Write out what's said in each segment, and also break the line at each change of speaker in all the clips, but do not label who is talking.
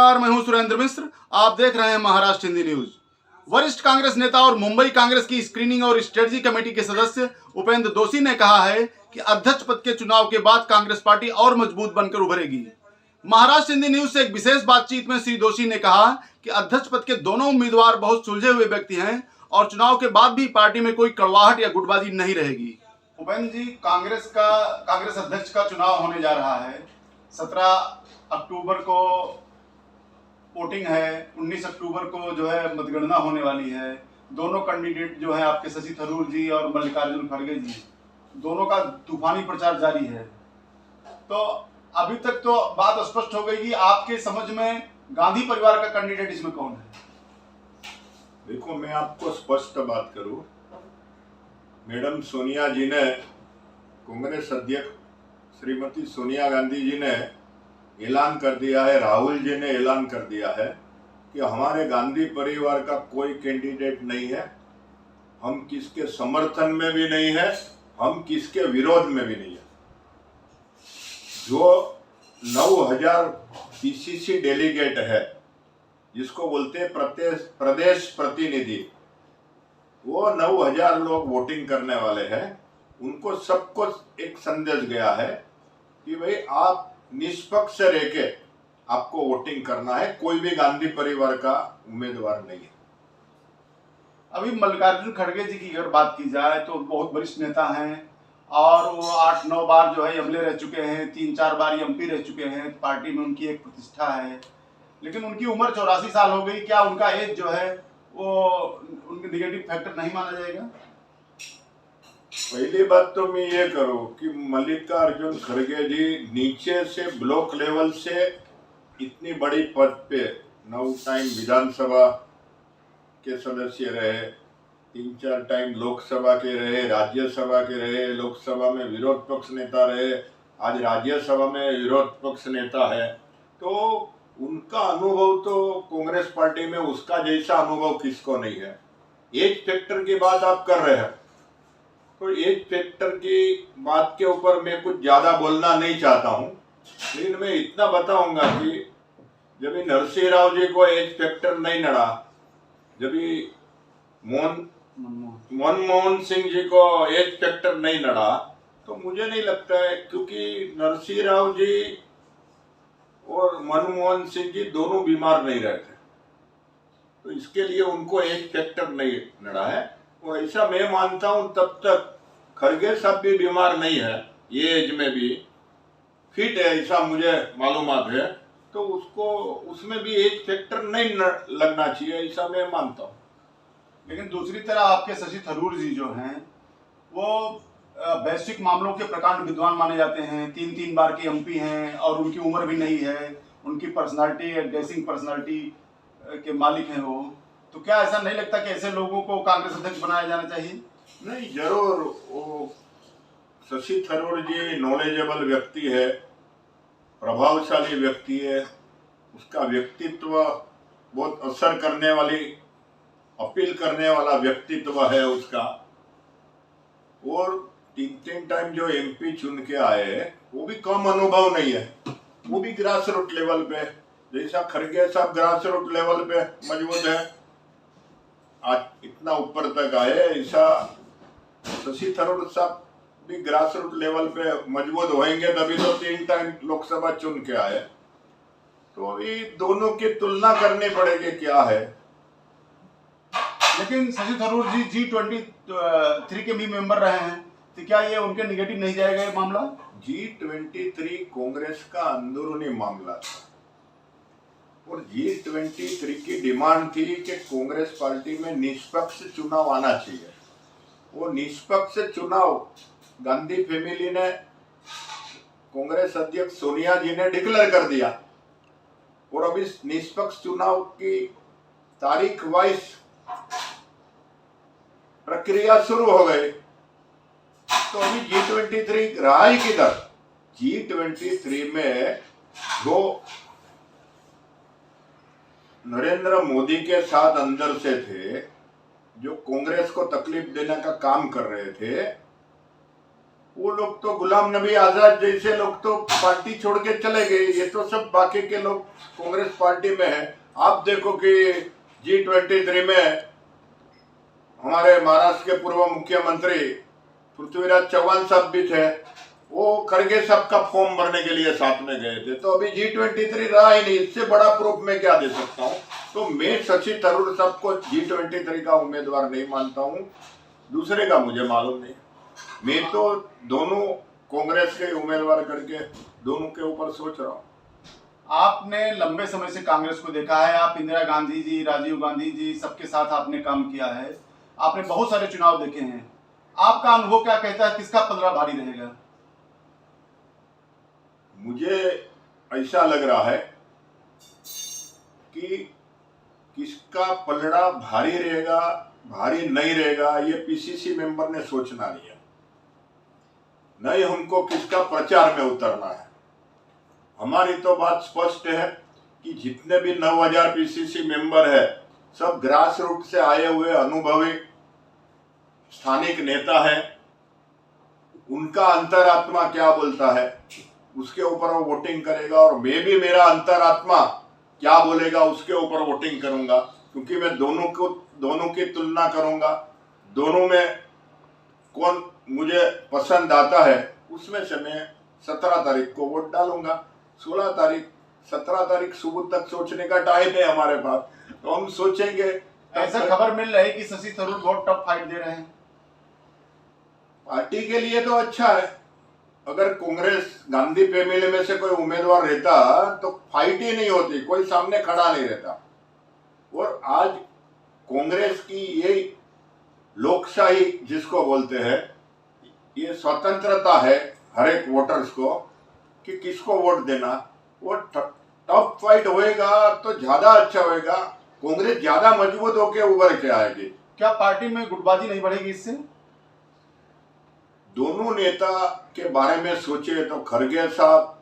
नमस्कार, मैं हूं सुरेंद्र मिश्र। आप देख रहे हैं महाराष्ट्र हिंदी न्यूज। वरिष्ठ कांग्रेस नेता और मुंबई कांग्रेस की स्क्रीनिंग और स्ट्रेटजी कमेटी के सदस्य उपेंद्र दोषी ने कहा है कि अध्यक्ष पद के चुनाव के बाद कांग्रेस पार्टी और मजबूत बनकर उभरेगी। महाराष्ट्र हिंदी न्यूज से एक विशेष बातचीत में श्री दोषी ने कहा कि अध्यक्ष पद के दोनों उम्मीदवार बहुत सुलझे हुए व्यक्ति हैं और चुनाव के बाद भी पार्टी में कोई कड़वाहट या गुटबाजी नहीं रहेगी। उपेंद्र जी, कांग्रेस अध्यक्ष का चुनाव होने जा रहा है। 17 अक्टूबर को वोटिंग है, 19 अक्टूबर को जो है मतगणना होने वाली है। दोनों कैंडिडेट जो है आपके शशि थरूर जी और मल्लिकार्जुन खड़गे जी, दोनों का तूफानी प्रचार जारी है। तो अभी तक तो बात स्पष्ट हो गई कि आपके समझ में गांधी परिवार का कैंडिडेट इसमें कौन है?
देखो, मैं आपको स्पष्ट बात करूं, मैडम सोनिया जी ने, कांग्रेस अध्यक्ष श्रीमती सोनिया गांधी जी ने ऐलान कर दिया है, राहुल जी ने ऐलान कर दिया है कि हमारे गांधी परिवार का कोई कैंडिडेट नहीं है। हम किसके समर्थन में भी नहीं है, हम किसके विरोध में भी नहीं है। जो 9000 पीसीसी डेलीगेट है, जिसको बोलते हैं प्रदेश प्रतिनिधि, वो 9000 लोग वोटिंग करने वाले हैं। उनको सबको एक संदेश गया है कि भाई आप निष्पक्ष रह के आपको वोटिंग करना है, कोई भी गांधी परिवार का उम्मीदवार नहीं है।
अभी मल्लिकार्जुन खड़गे जी की अगर बात की जाए तो बहुत वरिष्ठ नेता हैं और वो 8-9 बार जो है एमएलए रह चुके हैं, 3-4 बार एमपी रह चुके हैं। पार्टी में उनकी एक प्रतिष्ठा है, लेकिन उनकी उम्र 84 साल हो गई। क्या उनका एज जो है वो उनके निगेटिव फैक्टर नहीं माना जाएगा?
पहली बात तो मैं ये करूं कि मल्लिकार्जुन खड़गे जी नीचे से ब्लॉक लेवल से इतनी बड़ी पद पे 9 टाइम विधानसभा के सदस्य रहे, 3-4 टाइम लोकसभा के रहे, राज्यसभा के रहे, लोकसभा में विरोध पक्ष नेता रहे, आज राज्यसभा में विरोध पक्ष नेता है। तो उनका अनुभव तो कांग्रेस पार्टी में उसका जैसा अनुभव किसको नहीं है। एज फैक्टर की बात आप कर रहे हैं, तो एज फैक्टर की बात के ऊपर मैं कुछ ज्यादा बोलना नहीं चाहता हूं, लेकिन मैं इतना बताऊंगा कि जब नरसिंह राव जी को एज फैक्टर नहीं नड़ा, जब मनमोहन सिंह जी को एज फैक्टर नहीं नड़ा, तो मुझे नहीं लगता है, क्योंकि नरसिंह राव जी और मनमोहन सिंह जी दोनों बीमार नहीं रहे थे, तो इसके लिए उनको एज फैक्टर नहीं नड़ा है। और ऐसा मैं मानता हूं तब तक खड़गे साहब भी बीमार नहीं है, ये एज में भी फिट है, ऐसा मुझे मालूमात है। तो उसको उसमें भी एज फैक्टर नहीं लगना चाहिए, ऐसा मैं मानता हूँ।
लेकिन दूसरी तरफ आपके शशि थरूर जी जो हैं वो वैश्विक मामलों के प्रकांड विद्वान माने जाते हैं, 3-3 बार के एमपी हैं और उनकी उम्र भी नहीं है। उनकी पर्सनालिटी, डैशिंग पर्सनालिटी के मालिक हैं वो। तो क्या ऐसा नहीं लगता कि ऐसे लोगों को कांग्रेस अध्यक्ष बनाया जाना चाहिए?
नहीं, जरूर। वो शशि थरूर जी नॉलेजेबल व्यक्ति है, प्रभावशाली व्यक्ति है, उसका व्यक्तित्व बहुत असर करने वाली, अपील करने वाला व्यक्तित्व है उसका। और 3 टाइम जो एमपी चुन के आए, वो भी कम अनुभव नहीं है, वो भी ग्रास रूट लेवल पे, जैसा खड़गे साहब ग्रास रूट लेवल पे मजबूत है, आज इतना ऊपर तक आए, ऐसा शशि थरूर साहब भी ग्रास रूट लेवल पे मजबूत होंगे, तभी तो 3 टाइम लोकसभा चुन के आए। तो ये दोनों की तुलना करनी पड़ेगी क्या है।
लेकिन शशि थरूर जी G23 के भी मेंबर रहे हैं, तो क्या ये उनके निगेटिव नहीं जाएगा ये मामला?
G23 कांग्रेस का अंदरूनी मामला था और G23 की डिमांड थी कि कांग्रेस पार्टी में निष्पक्ष चुनाव आना चाहिए। वो निष्पक्ष चुनाव गांधी फैमिली ने, कांग्रेस अध्यक्ष सोनिया जी ने डिक्लेयर कर दिया और अब इस निष्पक्ष चुनाव की तारीख वाइज प्रक्रिया शुरू हो गई। तो अभी G23 रहा ही किधर? G23 में जो नरेंद्र मोदी के साथ अंदर से थे, जो कांग्रेस को तकलीफ देने का काम कर रहे थे, वो लोग तो गुलाम नबी आजाद जैसे लोग तो पार्टी छोड़ के चले गए, ये तो सब बाकी के लोग कांग्रेस पार्टी में है। आप देखो कि G23 में हमारे महाराष्ट्र के पूर्व मुख्यमंत्री पृथ्वीराज चौहान साहब भी थे, वो खड़गे साहब का फॉर्म भरने के लिए साथ में गए थे। तो अभी G23 रहा ही नहीं, इससे बड़ा प्रूफ मैं क्या दे सकता हूँ। तो मैं शशि थरूर साहब को G23 का उम्मीदवार नहीं मानता हूँ, दूसरे का मुझे मालूम नहीं। मैं तो दोनों कांग्रेस के उम्मीदवार करके दोनों के ऊपर सोच रहा हूँ।
आपने लंबे समय से कांग्रेस को देखा है, आप इंदिरा गांधी जी, राजीव गांधी जी सबके साथ आपने काम किया है, आपने बहुत सारे चुनाव देखे हैं। आपका अनुभव क्या कहता है, किसका पलड़ा भारी रहेगा?
मुझे ऐसा लग रहा है कि किसका पलड़ा भारी रहेगा भारी नहीं रहेगा ये पीसीसी मेंबर ने सोचना नहीं है, नहीं हमको किसका प्रचार में उतरना है। हमारी तो बात स्पष्ट है कि जितने भी 9000 पीसीसी मेंबर है सब ग्रास रूट से आए हुए अनुभवी स्थानिक नेता है। उनका अंतरात्मा क्या बोलता है उसके ऊपर वो वोटिंग करेगा, और मैं भी मेरा अंतरात्मा क्या बोलेगा उसके ऊपर वोटिंग करूंगा, क्योंकि मैं दोनों की तुलना करूंगा। दोनों में कौन मुझे पसंद आता है उसमें से मैं 17 तारीख को वोट डालूंगा। 16 तारीख 17 तारीख सुबह तक सोचने का टाइम है हमारे पास, तो हम सोचेंगे।
ऐसा खबर मिल रही है कि शशि थरूर बहुत टफ फाइट दे रहे हैं।
पार्टी के लिए तो अच्छा है, अगर कांग्रेस गांधी फैमिली में से कोई उम्मीदवार रहता तो फाइट ही नहीं होती, कोई सामने खड़ा नहीं रहता। और आज कांग्रेस की ये लोकशाही जिसको बोलते हैं, ये स्वतंत्रता है हर एक वोटर्स को कि किसको वोट देना। वो टफ फाइट होएगा तो ज्यादा अच्छा होएगा, कांग्रेस ज्यादा मजबूत होकर उभर के आएगी।
क्या पार्टी में गुटबाजी नहीं बढ़ेगी इससे?
दोनों नेता के बारे में सोचे तो खड़गे साहब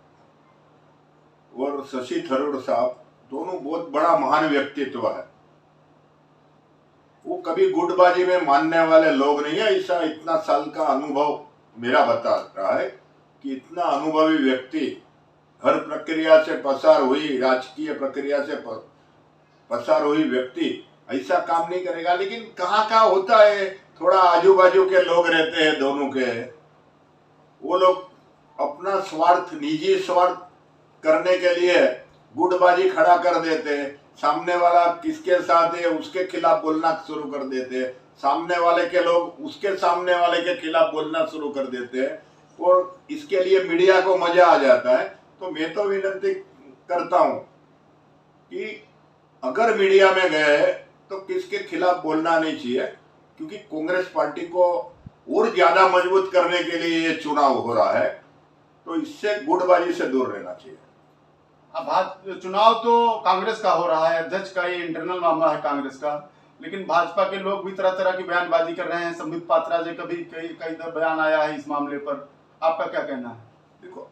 और शशि थरूर साहब दोनों बहुत बड़ा महान व्यक्तित्व है। वो कभी गुटबाजी में मानने वाले लोग नहीं है। ऐसा इतना साल का अनुभव मेरा बता रहा है कि इतना अनुभवी व्यक्ति हर प्रक्रिया से पसार हुई, राजकीय प्रक्रिया से पसार हुई व्यक्ति ऐसा काम नहीं करेगा। लेकिन कहाँ होता है, थोड़ा आजू बाजू के लोग रहते हैं दोनों के, वो लोग अपना स्वार्थ, निजी स्वार्थ करने के लिए गुटबाजी खड़ा कर देते हैं। सामने वाला किसके साथ है उसके खिलाफ बोलना शुरू कर देते हैं, सामने वाले के लोग उसके सामने वाले के खिलाफ बोलना शुरू कर देते हैं, और इसके लिए मीडिया को मजा आ जाता है। तो मैं तो विनती करता हूं कि अगर मीडिया में गए तो किसके खिलाफ बोलना नहीं चाहिए, क्योंकि कांग्रेस पार्टी को और ज्यादा मजबूत करने के लिए ये चुनाव हो रहा है, तो इससे गुटबाजी से दूर रहना चाहिए।
अब चुनाव तो कांग्रेस का हो रहा है, अध्यक्ष का ये इंटरनल मामला है कांग्रेस का, लेकिन भाजपा के लोग भी तरह तरह की बयानबाजी कर रहे हैं। संबित पात्रा जी का भी कई बयान आया है इस मामले पर, आपका क्या कहना है?
देखो,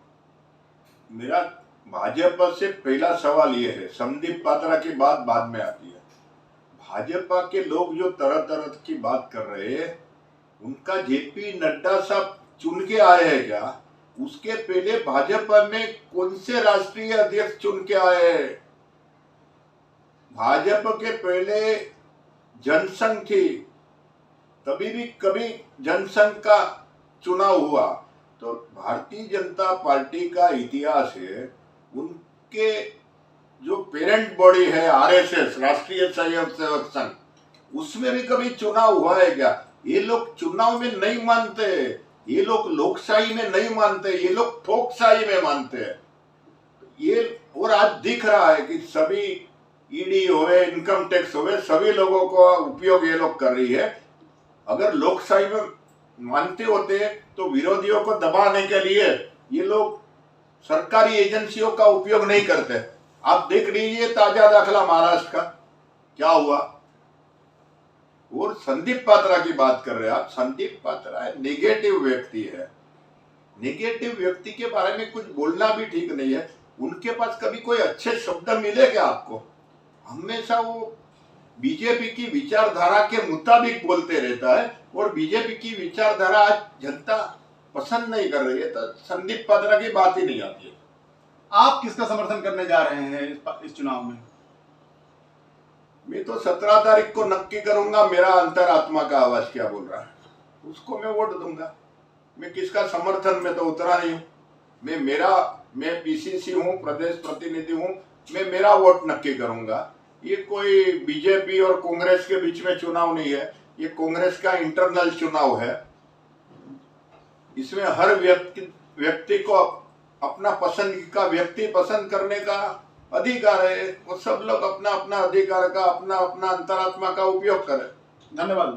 मेरा भाजपा से पहला सवाल ये है, संदीप पात्रा की बात बाद में आती है। भाजपा के लोग जो तरह तरह की बात कर रहे हैं, उनका जेपी नड्डा साहब चुन के आए हैं क्या? उसके पहले भाजपा में कौन से राष्ट्रीय अध्यक्ष चुन के आए हैं? भाजपा के पहले जनसंघ थी, तभी भी कभी जनसंघ का चुनाव हुआ। तो भारतीय जनता पार्टी का इतिहास है, उनके जो पेरेंट बॉडी है आरएसएस, राष्ट्रीय स्वयं सेवक संघ, उसमें भी कभी चुनाव हुआ है क्या? ये लोग चुनाव में नहीं मानते, ये लोग लोकशाही में नहीं मानते, ये लोग ठोकशाही में मानते हैं। ये और आज दिख रहा है कि सभी ईडी होवे, इनकम टैक्स होवे, सभी लोगों को उपयोग ये लोग कर रही है। अगर लोकशाही में मानते होते तो विरोधियों को दबाने के लिए ये लोग सरकारी एजेंसियों का उपयोग नहीं करते। आप देख लीजिए ताजा दाखला महाराष्ट्र का क्या हुआ। और संदीप पात्रा की बात कर रहे हैं आप, संदीप पात्रा नेगेटिव व्यक्ति है। नेगेटिव व्यक्ति के बारे में कुछ बोलना भी ठीक नहीं है। उनके पास कभी कोई अच्छे शब्द मिले क्या आपको? हमेशा वो बीजेपी की विचारधारा के मुताबिक बोलते रहता है, और बीजेपी की विचारधारा आज जनता पसंद नहीं कर रही है तो संदीप पात्रा की बात ही नहीं आती है।
आप किसका समर्थन करने जा रहे हैं इस चुनाव में?
मैं तो 17 तारीख को नक्की करूंगा मेरा अंतरात्मा का आवाज क्या बोल रहा है, उसको मैं वोट दूंगा। मैं किसका समर्थन में तो उतरा नहीं हूँ। मैं पीसीसी हूँ, प्रदेश प्रतिनिधि हूँ। मैं मेरा वोट नक्की करूंगा। ये कोई बीजेपी और कांग्रेस के बीच में चुनाव नहीं है, ये कांग्रेस का इंटरनल चुनाव है। इसमें हर व्यक्ति को अपना पसंद का व्यक्ति पसंद करने का अधिकार है। वो सब लोग अपना अपना अधिकार का अपना अपना अंतरात्मा का उपयोग करें।
धन्यवाद।